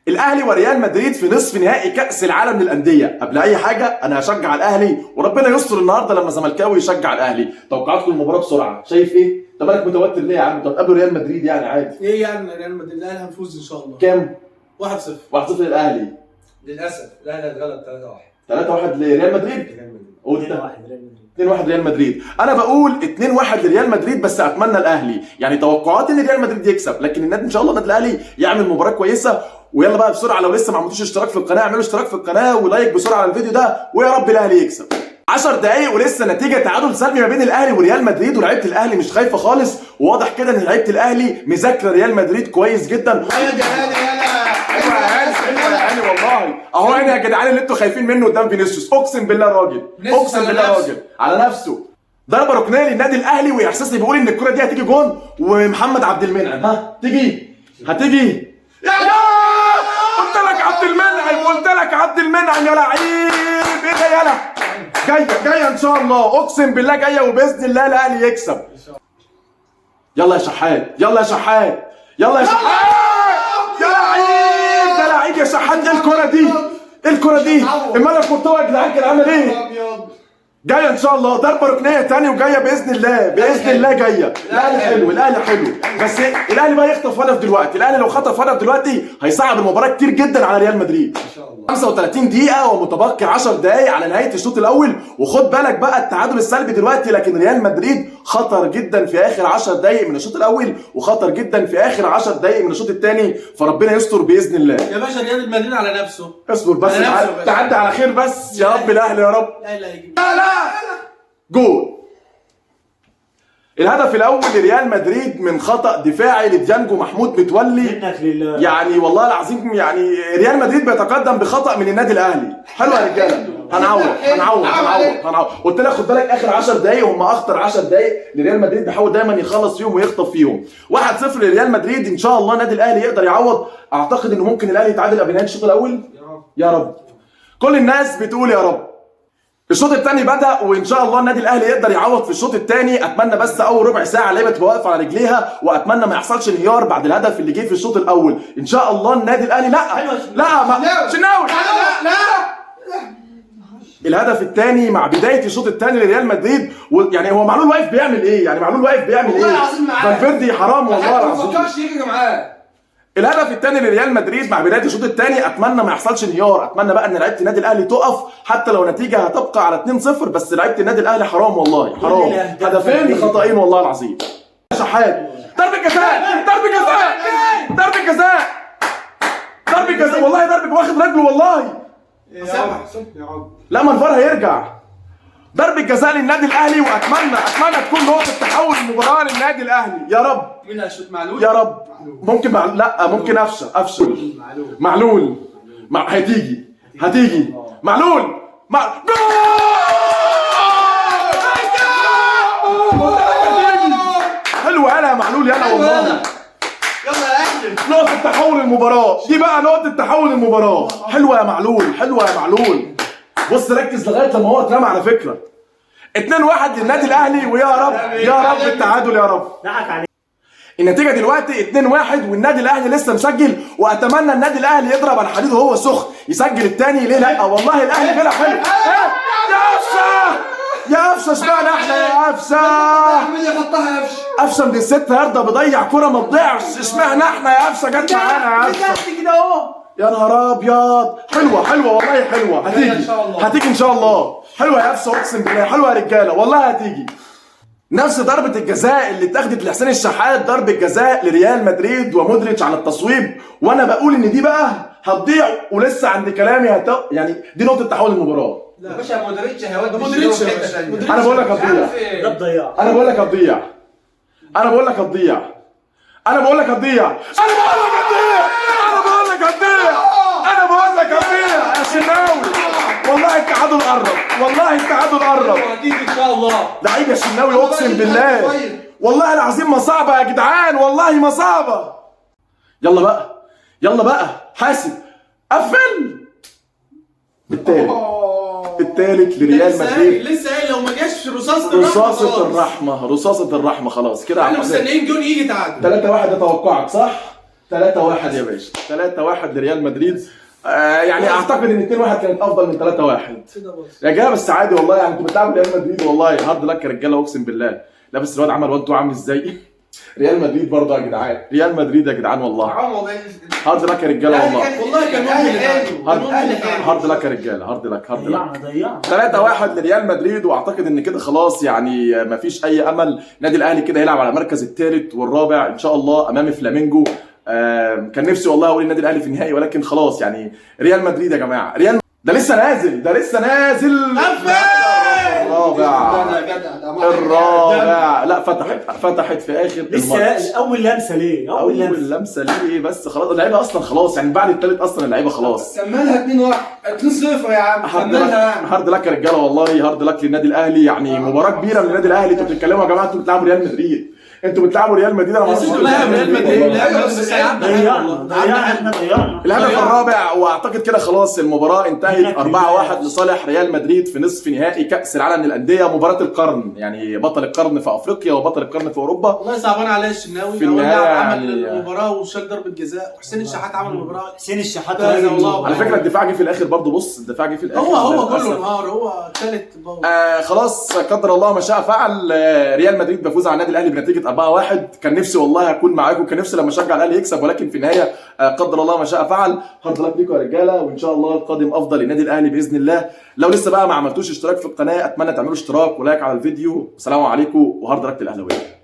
الاهلي وريال مدريد في نصف نهائي كاس العالم للانديه. قبل اي حاجه انا هشجع الاهلي وربنا يستر النهارده لما زملكاوي يشجع الاهلي. توقعاتكم المباراه بسرعه، شايف ايه؟ انت مالك متوتر ليه يا عم؟ انتوا هتقابلوا ريال مدريد يعني عادي. ايه يعني ريال مدريد؟ الاهلي هنفوز ان شاء الله. كام؟ 1-0. 1-0 للاهلي. للاسف الاهلي هيتغلب 3-1. 3-1 لريال مدريد. قول 2-1 ريال مدريد. 2-1 ريال مدريد. انا بقول 2-1 لريال مدريد، بس اتمنى الاهلي. يعني توقعاتي ان ريال مدريد يكسب، لكن النادي ان شاء الله النادي الاهلي يعمل مباراه كويسه. ويلا بقى بسرعه، لو لسه ما عملتوش اشتراك في القناه اعملوا اشتراك في القناه ولايك بسرعه على الفيديو ده، ويا رب الاهلي يكسب. 10 دقايق ولسه نتيجه تعادل سلبي ما بين الاهلي وريال مدريد، ولاعيبه الاهلي مش خايفه خالص، وواضح كده ان لعيبه الاهلي مذاكره ريال مدريد كويس جدا. يا يعني والله اهو هنا يا جدعان اللي انتوا خايفين منه قدام فينيسيوس، اقسم بالله راجل، اقسم بالله راجل على نفسه. ضربه ركنيه للنادي الاهلي، واحساسي بيقول ان الكره دي هتيجي جون، ومحمد عبد المنعم هتيجي يا قلت لك عبد المنعم يا لعيب. ايه ده يالا؟ جايه ان شاء الله، اقسم بالله جايه، وباذن الله الاهلي يكسب. يلا يا شحات يا لعيب، ده لعيب يا شحات. ايه الكره دي؟ امال الكورتوا يا جدعان كان عامل ايه؟ جايه ان شاء الله ضربه ركنيه تاني، وجايه باذن الله جايه. الاهلي حلو بس الاهلي بقى يخطف هدف دلوقتي. الاهلي لو خطف هدف دلوقتي هيصعب المباراه كتير جدا على ريال مدريد. ان شاء الله 35 دقيقه ومتبقي 10 دقائق على نهايه الشوط الاول، وخد بالك بقى التعادل السلبي دلوقتي، لكن ريال مدريد خطر جدا في اخر 10 دقائق من الشوط الاول، وخطر جدا في اخر 10 دقائق من الشوط الثاني، فربنا يستر باذن الله. يا باشا ريال مدريد على نفسه. اصبر بس، تعدي على خير بس يا رب. الاهلي يا رب. لا جول. الهدف الاول لريال مدريد من خطا دفاعي لديانجو محمود متولي. يعني والله العظيم يعني ريال مدريد بيتقدم بخطا من النادي الاهلي. حلو يا رجاله، هنعوض. قلت لك خد بالك اخر 10 دقايق هم اخطر 10 دقايق لريال مدريد، بيحاول دايما يخلص فيهم ويخطف فيهم. 1-0 لريال مدريد. ان شاء الله النادي الاهلي يقدر يعوض. اعتقد انه ممكن الاهلي يتعادل قبل نهايه الشوط الاول. يا رب. كل الناس بتقول يا رب. الشوط الثاني بدأ، وإن شاء الله النادي الأهلي يقدر يعوض في الشوط الثاني. أتمنى بس أول ربع ساعة اللعيبة تبقى واقفة على رجليها، وأتمنى ما يحصلش انهيار بعد الهدف اللي جه في الشوط الأول. إن شاء الله النادي الأهلي شناوي الهدف الثاني مع بداية الشوط الثاني لريال مدريد. يعني هو معلول واقف بيعمل إيه؟ والله العظيم معاه فالفيردي حرام والله العظيم. ما فكرش يجي معاه. الهدف الثاني لريال مدريد مع بدايه الشوط الثاني. اتمنى ما يحصلش انهيار، اتمنى بقى ان لعيبه النادي الاهلي تقف، حتى لو نتيجه هتبقى على 2-0، بس لعيبه النادي الاهلي حرام والله حرام. هدفين خطأين والله العظيم. شحات ضربه جزاء والله، واخد رجله والله. لا منفر هيرجع. ضربه جزاء للنادي الاهلي، واتمنى تكون نقطه تحول المباراه للنادي الاهلي يا رب. مين هيشوط؟ معلول يا رب. ممكن لا ممكن افشل. معلول هتيجي معلول جول. حلوه يا معلول يلا والله. يلا يا اهلي. نقطة تحول المباراة دي بقى، نقطة تحول المباراة. حلوة يا معلول. بص ركز لغاية لما هو اترمى على فكرة. 2-1 للنادي الاهلي، ويا رب التعادل يا رب. النتيجة دلوقتي 2-1، والنادي الاهلي لسه مسجل، واتمنى النادي الاهلي يضرب على حديده وهو سخن يسجل الثاني. ليه لا؟ والله الاهلي بيلعب حلو. يا قفشه اشمعنى احنا يا قفشه من ال6 يارده بيضيع كرة ما تضيعش. اشمعنى احنا يا قفشه؟ جت معانا يا قفشه كده اهو. يا نهار ابيض. حلوه والله حلوه. هتيجي ان شاء الله. حلوه يا قفشه اقسم بالله، حلوه يا رجاله والله هتيجي. نفس ضربة الجزاء اللي اتاخدت لحسين الشحات، ضربة جزاء لريال مدريد ومودريتش على التصويب، وانا بقول ان دي بقى هتضيع، ولسه عند كلامي يعني دي نقطة تحول المباراة. يا باشا مودريتش هيودي مودريتش يا باشا. انا بقول لك هتضيع. انا بقول لك هتضيع يا شناوي. والله التعادل قرب. هتيجي ان شاء الله. لعيب يا شناوي اقسم بالله. والله العظيم ما صعبة يا جدعان، والله ما صعبة. يلا بقى حاسب قفل. التالت لريال مدريد. لسه قايل لو ما جاش رصاصة الرحمة رصاصة الرحمة خلاص كده. احنا مستنيين جون يجي تعادل. 3-1 ده توقعك صح؟ 3-1 يا باشا، 3-1 لريال مدريد. يعني اعتقد ان 2-1 كانت افضل من 3-1 يا جماعه، بس عادي والله. يعني انتوا بتلعبوا ريال مدريد والله، هارد لك يا رجاله اقسم بالله. لا بس الواد عمل واد عامل ازاي. ريال مدريد برضه يا جدعان، ريال مدريد يا جدعان والله. حرام والله. هارد لك يا رجاله والله. والله كان ممكن هارد لك يا رجاله، هارد لك. ضيعنا 3-1 لريال مدريد، واعتقد ان كده خلاص يعني مفيش اي امل. النادي الاهلي كده هيلعب على المركز الثالث والرابع ان شاء الله امام فلامينجو. كان نفسي والله اقول النادي الاهلي في النهائي، ولكن خلاص يعني ريال مدريد يا جماعه. ريال ده لسه نازل، ده لسه نازل. الرابع لا فتحت في اخر لسه اول لمسه ليه؟ اول لمسه ليه بس خلاص اللعيبه اصلا خلاص يعني بعد الثالث اصلا اللعيبه خلاص. كملها 2-0 يا عم. هارد لك يا رجاله والله، هارد لك للنادي الاهلي. يعني مباراه كبيره من النادي الاهلي. انتوا بتتكلموا يا جماعه، انتوا بتلعبوا ريال مدريد، انتوا بتلعبوا ريال مدريد. انا ما اعرفش ريال مدريد. ضيعنا الهدف الرابع، واعتقد كده خلاص المباراه انتهت 4-1 لصالح ريال مدريد في نصف نهائي كاس العالم للانديه، مباراه القرن. يعني بطل القرن في افريقيا وبطل القرن في اوروبا. والله صعبان عليا الشناوي. في النهايه عمل يعني المباراه وشال ضربه جزاء، وحسين الشحات عمل المباراه. حسين الشحات على فكره الدفاع جه في الاخر برضه. بص الدفاع جه في الاخر. هو كله نهار، هو ثالث خلاص قدر الله ما شاء فعل. ريال مدريد بيفوز على النادي الاهلي بنتيجه 4-1. كان نفسي والله اكون معاكم، كان نفسي لما اشجع الاهلي يكسب، ولكن في النهايه قدر الله ما شاء فعل. هارد لك ليكم يا رجاله، وان شاء الله القادم افضل للنادي الاهلي باذن الله. لو لسه بقى ما عملتوش اشتراك في القناه، اتمنى تعملوا اشتراك ولايك على الفيديو. السلام عليكم، وهارد لك للاهلاويه.